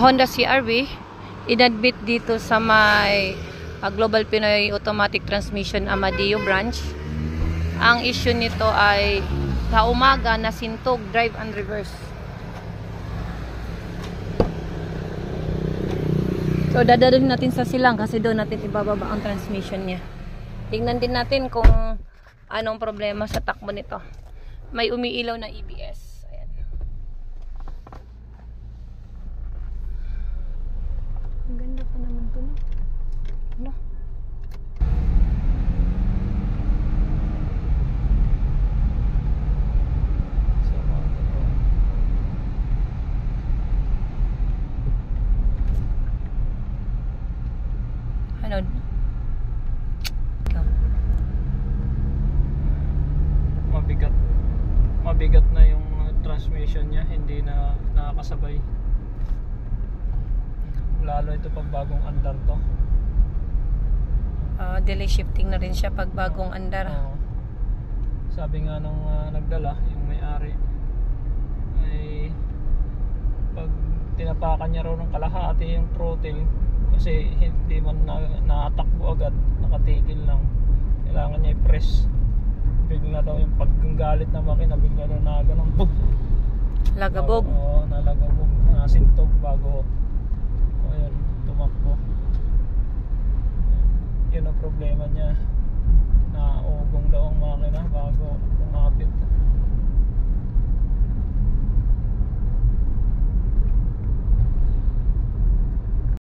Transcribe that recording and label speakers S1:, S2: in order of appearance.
S1: Honda CR-V, inadmit dito sa may Global Pinoy Automatic Transmission Amadeo branch. Ang issue nito ay sa umaga nasintog, drive and reverse. So dadalhin natin sa silang kasi doon natin ibababa ang transmission niya. Tingnan din natin kung anong problema sa takbo nito. May umiilaw na EBS. Ayan. Ang ganda pa naman ito, no? Ano? Ano?
S2: Mabigat na yung transmission niya, hindi na nakakasabay. Lalo ito pag bagong andar to.
S1: Delay shifting na rin siya pag bagong andar.
S2: Sabi nga nung nagdala, yung may-ari, ay pag tinapakan niya raw ng kalahati yung throttle, kasi hindi man nakatakbo agad, nakatigil lang, kailangan niya i-press. Bigla daw yung paggalit na makina, bigla daw na ganun, bug!
S1: Lagabog.
S2: Oo, nalagabog, nasintog bago ayun, tumakbo. Yun ang problema niya, naugong daw ang makina bago kumapit.